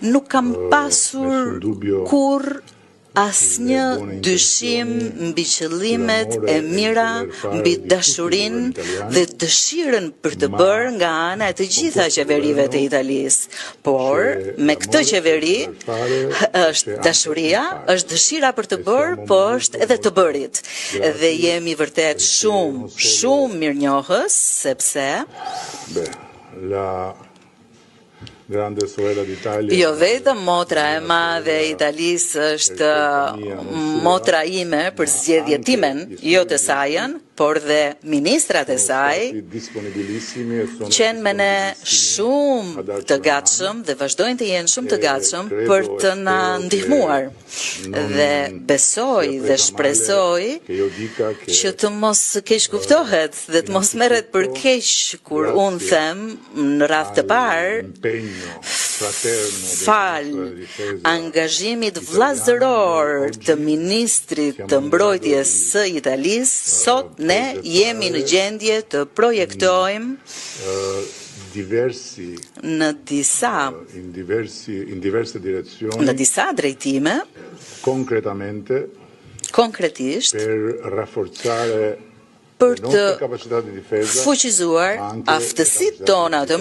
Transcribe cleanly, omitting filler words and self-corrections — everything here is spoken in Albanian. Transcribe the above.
Nuk kam pasur kur asnjë dyshim mbi qëllimet e mira, mbi dashurinë dhe dëshirën për të bërë nga ana e të gjitha qeverive të Italisë. Por me këtë qeveri është dashuria, është dëshira për të bërë, po është edhe të bërit. Dhe jemi vërtet shumë mirënjohës, sepse jo vetëm motra e madhe e Italisë është motra ime për zgjedhjet timen, jo të sajën, por dhe ministrat e saj qenë me ne shumë të gatshëm dhe vazhdojnë të jenë shumë të gatshëm për të na ndihmuar. Dhe besoj dhe shpresoj që të mos keq kuptohet dhe të mos merret për keq kur unë them në radhë të parë fal angazhimit vllazëror të ministrit të mbrojtjes së Italisë, sot ne jemi në gjendje të projektojmë në disa drejtime konkretisht për të fuqizuar aftësitë tona të